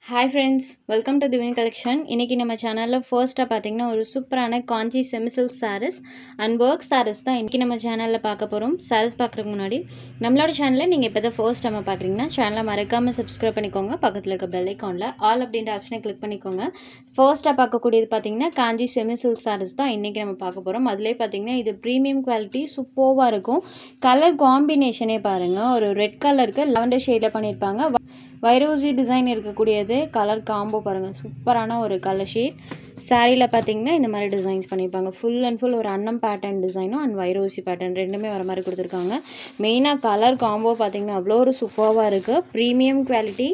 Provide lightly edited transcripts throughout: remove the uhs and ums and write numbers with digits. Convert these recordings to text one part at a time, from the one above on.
Hi friends, welcome to Divine Collection. இன்னைக்கு நம்ம சேனல்ல ஃபர்ஸ்டா பாத்தீங்கன்னா ஒரு சூப்பரான Kanchi semi silk sarees and work sarees தான் இன்னைக்கு நம்ம சேனல்ல பார்க்க போறோம். sarees பார்க்கறதுக்கு முன்னாடி நம்மளோட சேனலை நீங்க இப்பதான் ஃபர்ஸ்ட் டைம் பார்க்கறீங்கன்னா சேனலை மறக்காம subscribe பண்ணிக்கோங்க. பக்கத்துல இருக்க bell iconல all அப்படின்ற ஆப்ஷனை click பண்ணிக்கோங்க. ஃபர்ஸ்டா பார்க்கக்கூடியது பாத்தீங்கன்னா காஞ்சி செமி சில்க் sarees தான் இன்னைக்கு நம்ம பார்க்க போறோம். அதுலயே பாத்தீங்கன்னா இது பிரீமியம் குவாலிட்டி சூப்பர்வா இருக்கும். கலர் காம்பினேஷனே பாருங்க. ஒரு ரெட் கலருக்கு லாவெண்டர் ஷேட்ல பண்ணிருப்பாங்க. வைரோசி டிசைன் இருக்கக்கூடியது கலர் காம்போ பாருங்கள் சூப்பரான ஒரு கலர் ஷேட் சாரியில் பார்த்தீங்கன்னா இந்த மாதிரி டிசைன்ஸ் பண்ணியிருப்பாங்க ஃபுல் அண்ட் ஃபுல் ஒரு அன்னம் பேட்டர்ன் டிசைனும் அண்ட் வைரோசி பேட்டர்ன் ரெண்டுமே வர மாதிரி கொடுத்துருக்காங்க மெயினாக கலர் காம்போ பார்த்தீங்கன்னா அவ்வளோ ஒரு சூப்பராக இருக்குது ப்ரீமியம் குவாலிட்டி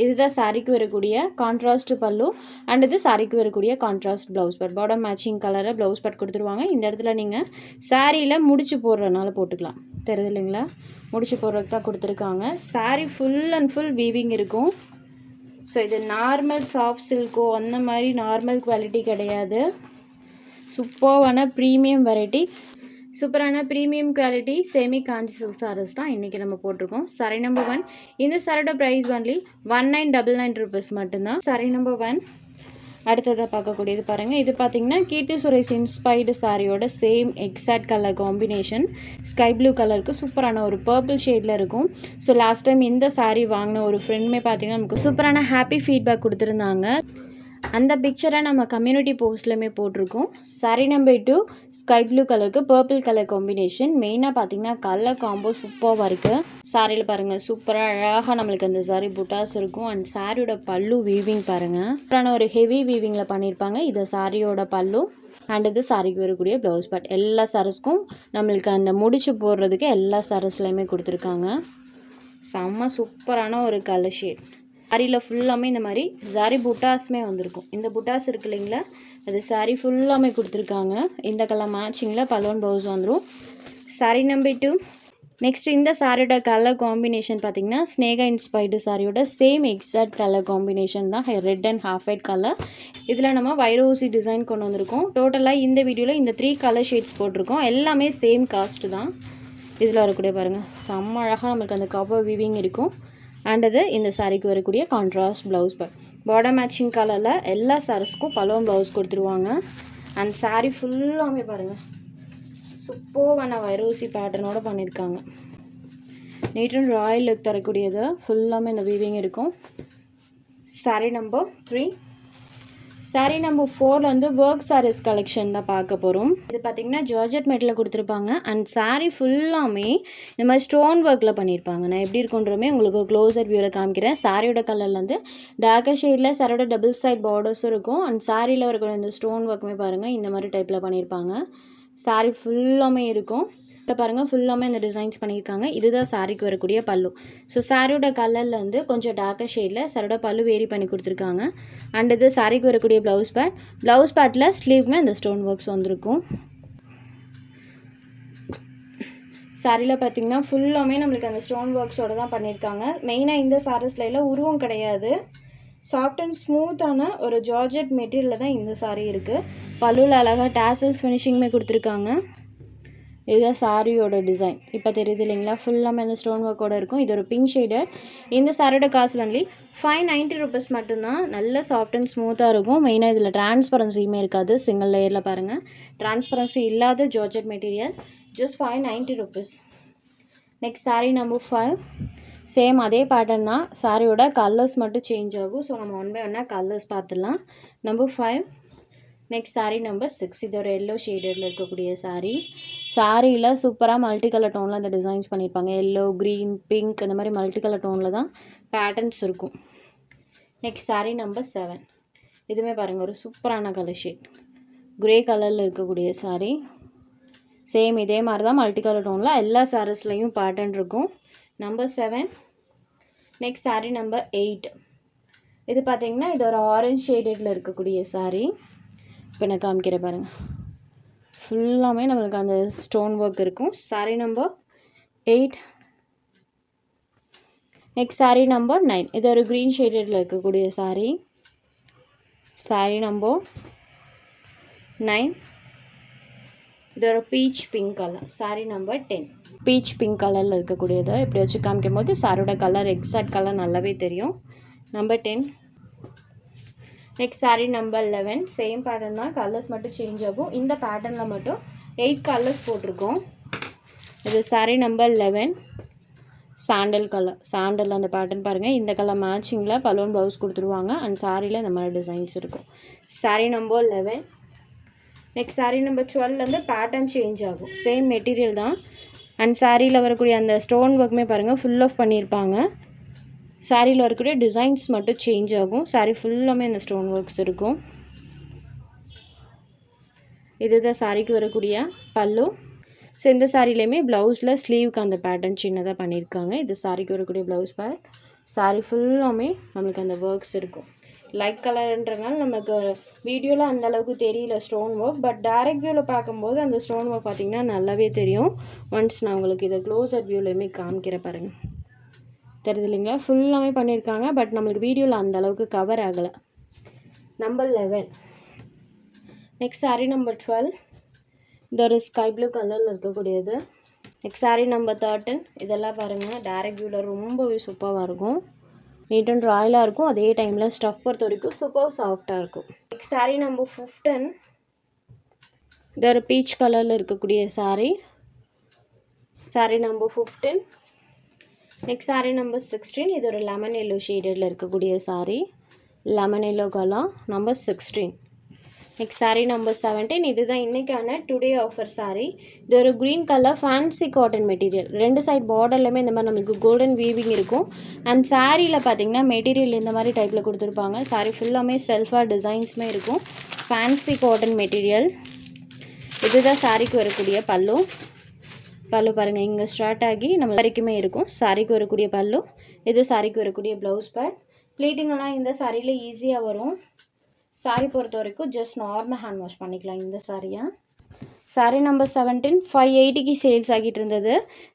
இதுதான் சாரிக்கு வரக்கூடிய கான்ட்ராஸ்ட் பல்லு அண்ட் இது சாரிக்கு வரக்கூடிய contrast blouse but bottom matching கலரில் ப்ளவுஸ் பட் கொடுத்துருவாங்க இந்த இடத்துல நீங்கள் சாரியில் முடிச்சு போடுறதுனால போட்டுக்கலாம் தெரியுது இல்லைங்களா முடிச்சு போடுறதுக்கு தான் கொடுத்துருக்காங்க sorry full and full weaving இருக்கும் ஸோ இது நார்மல் சாஃப்ட் சில்கோ அந்த மாதிரி நார்மல் குவாலிட்டி கிடையாது சூப்பரான ப்ரீமியம் வெரைட்டி சூப்பரான ப்ரீமியம் குவாலிட்டி செமி காஞ்சி சில்க் சாரீஸ் தான் இன்றைக்கி நம்ம போட்டிருக்கோம் சாரி நம்பர் 1 இந்த சாரியோட ப்ரைஸ் ஒன்லி 1999 rupees மட்டும்தான் சாரி நம்பர் 1 அடுத்ததாக பார்க்கக்கூடியது பாருங்கள் இது பார்த்தீங்கன்னா கீர்த்தி சுரேஷ் இன்ஸ்பைர்டு சாரியோட same exact colour combination sky blue கலருக்கு சூப்பரான ஒரு பர்பிள் ஷேடில் இருக்கும் ஸோ லாஸ்ட் டைம் இந்த சாரீ வாங்கின ஒரு ஃப்ரெண்டுமே பார்த்தீங்கன்னா நமக்கு சூப்பரான ஹாப்பி ஃபீட்பேக் கொடுத்துருந்தாங்க அந்த பிக்சரை நம்ம கம்யூனிட்டி போஸ்ட்லையுமே போட்டிருக்கோம் சாரி நம்பர் 2 ஸ்கை ப்ளூ கலருக்கு பர்பிள் கலர் காம்பினேஷன் மெயினாக பார்த்தீங்கன்னா கலர் காம்போ சூப்பராக இருக்குது சாரியில் பாருங்கள் சூப்பராக அழகாக நம்மளுக்கு அந்த சாரி புட்டாஸ் இருக்கும் அண்ட் சாரியோட பல்லு வீவிங் பாருங்கள் சூப்பரான ஒரு ஹெவி வீவிங்கில் பண்ணியிருப்பாங்க இது சாரியோட பல்லு அண்ட் இது சாரிக்கு வரக்கூடிய ப்ளவுஸ் பட் எல்லா சாரீஸ்க்கும் நம்மளுக்கு அந்த முடிச்சு போடுறதுக்கு எல்லா சாரீஸ்லையுமே கொடுத்துருக்காங்க செம்ம சூப்பரான ஒரு கலர் ஷேட் சாரியில் ஃபுல்லாமே இந்த மாதிரி சாரி புட்டாஸுமே வந்திருக்கும் இந்த புட்டாஸ் இருக்கு இல்லைங்களா அது சாரி ஃபுல்லாமே கொடுத்துருக்காங்க இந்த கலர் மேட்சிங்கில் பலோன் ப்ளவுஸ் வந்துடும் சாரி நம்பர் 2 நெக்ஸ்ட் இந்த சாரியோட கலர் காம்பினேஷன் பார்த்தீங்கன்னா ஸ்னேகா இன்ஸ்பைர்டு சாரியோட சேம் எக்ஸாக்ட் கலர் காம்பினேஷன் தான் red and half white colour இதில் நம்ம வைரோசி டிசைன் கொண்டு வந்திருக்கோம் டோட்டலாக இந்த வீடியோவில் இந்த 3 கலர் ஷேட்ஸ் போட்டிருக்கோம் எல்லாமே சேம் காஸ்ட் தான் இதில் வரக்கூடிய பாருங்கள் செம்ம அழகாக நமக்கு அந்த காப்பர் வீவிங் இருக்கும் அண்ட் இது இந்த சாரிக்கு வரக்கூடிய contrast blouse but bottom matching கலரில் எல்லா சாரீஸ்க்கும் பலோன் ப்ளவுஸ் கொடுத்துருவாங்க அண்ட் சாரீ ஃபுல்லாமே பாருங்கள் சூப்பரான வைரோசி பேட்டர்னோடு பண்ணியிருக்காங்க நீட் அண்ட் ராயல் லுக் தரக்கூடியது ஃபுல்லாமே இந்த வீவிங் இருக்கும் சாரீ நம்பர் 3 சாரீ நம்பர் 4 வந்து ஒர்க் சாரீஸ் கலெக்ஷன் தான் பார்க்க போகிறோம் இது பார்த்தீங்கன்னா ஜார்ஜெட் மெட்டில் கொடுத்துருப்பாங்க அண்ட் சாரீ ஃபுல்லாமே இந்த மாதிரி ஸ்டோன் ஒர்க்கில் பண்ணியிருப்பாங்க நான் எப்படி இருக்குன்றமே உங்களுக்கு க்ளோஸர் வியூவில் காமிக்கிறேன் சாரியோட கலர்லேருந்து டார்க்கர் ஷேடில் சாரியோட டபுள் சைட் பார்டர்ஸும் இருக்கும் அண்ட் சாரியில் இருக்கிற இந்த ஸ்டோன் ஒர்க்குமே பாருங்கள் இந்த மாதிரி டைப்பில் பண்ணியிருப்பாங்க சாரீ ஃபுல்லாமே இருக்கும் இப்போ பாருங்கள் ஃபுல்லாமே இந்த டிசைன்ஸ் பண்ணியிருக்காங்க இதுதான் சாரிக்கு வரக்கூடிய பல்லு ஸோ சாரியோட கலரில் வந்து கொஞ்சம் டார்க்கர் ஷேடில் சாரியோட பல்லு வேரி பண்ணி கொடுத்துருக்காங்க அண்ட் இது சாரிக்கு வரக்கூடிய ப்ளவுஸ் பேட்டில் ஸ்லீவ்மே அந்த ஸ்டோன் ஒர்க்ஸ் வந்திருக்கும் சாரியில் பார்த்தீங்கன்னா ஃபுல்லாமே நம்மளுக்கு அந்த ஸ்டோன் ஒர்க்ஸோடு தான் பண்ணியிருக்காங்க மெயினாக இந்த சாரீஸ்ல உருவம் கிடையாது சாஃப்ட் அண்ட் ஸ்மூத்தான ஒரு ஜார்ஜெட் மெட்டீரியலில் தான் இந்த சாரீ இருக்குது பல்லுவில் அழகாக டேசல்ஸ் ஃபினிஷிங்குமே கொடுத்துருக்காங்க இதுதான் சாரியோட டிசைன் இப்போ தெரியுது இல்லைங்களா ஃபுல்லாமே அந்த ஸ்டோன் ஒர்க்கோடு இருக்கும் இது ஒரு பிங்க் ஷேடட் இந்த சாரியோட காஸ்ட் ஒன்லி 590 rupees மட்டும்தான் நல்ல சாஃப்ட் அண்ட் ஸ்மூத்தாக இருக்கும் மெயினாக இதில் டிரான்ஸ்பரன்சியுமே இருக்காது சிங்கிள் லேயரில் பாருங்கள் டிரான்ஸ்பரன்சி இல்லாத georgette material just 590 rupees next sari number 5 same அதே பேட்டர்ன் தான் சாரியோட கலர்ஸ் மட்டும் சேஞ்ச் ஆகும் ஸோ நம்ம 1 by 1 கலர்ஸ் பார்த்துடலாம் நம்பர் 5 நெக்ஸ்ட் சாரீ நம்பர் 6 இது ஒரு எல்லோ ஷேடடில் இருக்கக்கூடிய சாரியில் சூப்பராக மல்டி கலர் டோனில் அந்த டிசைன்ஸ் பண்ணியிருப்பாங்க எல்லோ க்ரீன் பிங்க் இந்த மாதிரி மல்டி கலர் டோனில் தான் பேட்டர்ன்ஸ் இருக்கும் நெக்ஸ்ட் சாரீ நம்பர் 7 இதுவுமே பாருங்கள் ஒரு சூப்பரான கலர் ஷேட் க்ரே கலரில் இருக்கக்கூடிய சாரீ சேம் இதே மாதிரி தான் மல்டி கலர் டோனில் எல்லா சாரீஸ்லையும் பேட்டர்ன் இருக்கும் நம்பர் 7 நெக்ஸ்ட் சாரீ நம்பர் 8 இது பார்த்தீங்கன்னா இது ஒரு ஆரஞ்ச் ஷேடடில் இருக்கக்கூடிய சாரீ இப்போ நான் காமிக்கிறேன் பாருங்கள் ஃபுல்லாமே நம்மளுக்கு அந்த ஸ்டோன் ஒர்க் இருக்கும் sari number 8 next sari number 9 இது ஒரு க்ரீன் ஷேடடில் இருக்கக்கூடிய சாரீ நம்பர் 9 இது ஒரு beach pink colour sari number 10 beach pink கலரில் இருக்கக்கூடியது இப்படி வச்சு காமிக்கும் போது சாரியோட கலர் எக்ஸாக்ட் கலர் நல்லாவே தெரியும் number 10 next saree number 11 same pattern தான், கலர்ஸ் மட்டும் சேஞ்ச் ஆகும். இந்த பேட்டர்னில் மட்டும் 8 கலர்ஸ் போட்டிருக்கோம். இது saree number 11 sandal colour, sandal அந்த பேட்டர்ன் பாருங்கள். இந்த கலர் மேட்சிங்கில் பலூன் ப்ளவுஸ் கொடுத்துருவாங்க அண்ட் சாரியில் இந்த மாதிரி டிசைன்ஸ் இருக்கும். saree number 11. Next saree number 12 pattern change ஆகும், சேம் மெட்டீரியல் தான் அண்ட் சாரியில் வரக்கூடிய அந்த ஸ்டோன் ஒர்க்குமே பாருங்கள் ஃபுல் ஆஃப் பண்ணியிருப்பாங்க. சாரியில் வரக்கூடிய டிசைன்ஸ் மட்டும் சேஞ்ச் ஆகும். சாரீ ஃபுல்லாமே இந்த ஸ்டோன் ஒர்க்ஸ் இருக்கும். இதுதான் சாரிக்கு வரக்கூடிய பல்லு. ஸோ இந்த சாரிலையுமே ப்ளவுஸில் ஸ்லீவுக்கு அந்த பேட்டர்ன் சின்னதாக பண்ணியிருக்காங்க. இது சாரிக்கு வரக்கூடிய ப்ளவுஸ் பேட். சாரி ஃபுல்லாமே நம்மளுக்கு அந்த ஒர்க்ஸ் இருக்கும். லைட் கலர்ன்றனால நமக்கு வீடியோவில் அந்த அளவுக்கு தெரியல ஸ்டோன் ஒர்க், பட் டைரக்ட் வியூவில் பார்க்கும்போது அந்த ஸ்டோன் ஒர்க் பார்த்திங்கன்னா நல்லாவே தெரியும். ஒன்ஸ் நான் உங்களுக்கு இதை க்ளோஸர் வியூலையுமே காமிக்கிறேன் பாருங்கள், தெரியுது இல்லைங்களா? ஃபுல்லாமே பண்ணியிருக்காங்க, பட் நம்மளுக்கு வீடியோவில் அந்த அளவுக்கு கவர் ஆகலை. நம்பர் 11. Next saree number 12. இது ஒரு ஸ்கை ப்ளூ கலரில் இருக்கக்கூடியது. Next saree number 13. இதெல்லாம் பாருங்கள் டைரக்ட் வியூவில் ரொம்பவே சூப்பராக இருக்கும், நீட் அண்ட் ராயலாக இருக்கும். அதே டைமில் ஸ்டஃப் பொறுத்த வரைக்கும் சூப்பர் சாஃப்டாக இருக்கும். Next saree number 15. இது ஒரு பீச் கலரில் இருக்கக்கூடிய saree number 15. Next saree number 16. இது ஒரு லெமன் எல்லோ ஷேடில் இருக்கக்கூடிய saree, lemon yellow colour number 16. Next saree number 17. இதுதான் இன்றைக்கான டுடே ஆஃபர் saree. இது ஒரு green colour fancy cotton material. ரெண்டு சைட் பார்டர்லையுமே இந்த மாதிரி நம்மளுக்கு கோல்டன் வீவிங் இருக்கும் அண்ட் சாரியில் பார்த்தீங்கன்னா மெட்டீரியல் இந்த மாதிரி டைப்பில் கொடுத்துருப்பாங்க. saree ஃபுல்லாமே செல்ஃபாக டிசைன்ஸுமே இருக்கும். Fancy cotton material. இதுதான் சாரிக்கு வரக்கூடிய பல்லு. பல்லு பாருங்கள் இங்கே ஸ்டார்ட் ஆகி நம்ம வரைக்குமே இருக்கும். சாரிக்கு வரக்கூடிய பல்லு. இது சாரிக்கு வரக்கூடிய ப்ளவுஸ் பேட். ப்ளீட்டிங்கெல்லாம் இந்த சாரியில் ஈஸியாக வரும். சாரி பொறுத்த வரைக்கும் ஜஸ்ட் நார்மல் ஹேண்ட் வாஷ் பண்ணிக்கலாம் இந்த சாரியை. saree நம்பர் 17 580க்கு சேல்ஸ் ஆகிட்டு இருந்தது.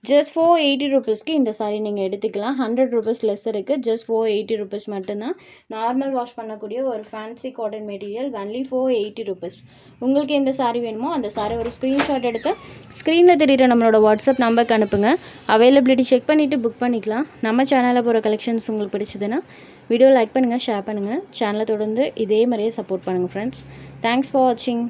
ஜஸ்ட் 480 ருபீஸ்க்கு இந்த saree நீங்கள் எடுத்துக்கலாம். 100 ருபீஸ் லெஸ் இருக்குது. ஜஸ்ட் 480 ருபீஸ் மட்டும்தான். நார்மல் வாஷ் பண்ணக்கூடிய ஒரு fancy cotton material only 480 rupees. உங்களுக்கு எந்த saree வேணுமோ அந்த saree ஒரு ஸ்க்ரீன்ஷாட் எடுத்து ஸ்க்ரீனில் தெரியுற நம்மளோட வாட்ஸ்அப் நம்பருக்கு அனுப்புங்க. அவைலபிலிட்டி செக் பண்ணிவிட்டு புக் பண்ணிக்கலாம். நம்ம சேனலில் போகிற கலெக்ஷன்ஸ் உங்களுக்கு பிடிச்சதுன்னா வீடியோ லைக் பண்ணுங்கள், ஷேர் பண்ணுங்கள். சேனலை தொடர்ந்து இதே மாதிரியே சப்போர்ட் பண்ணுங்கள் ஃப்ரெண்ட்ஸ். தேங்க்ஸ் ஃபார் வாட்சிங்.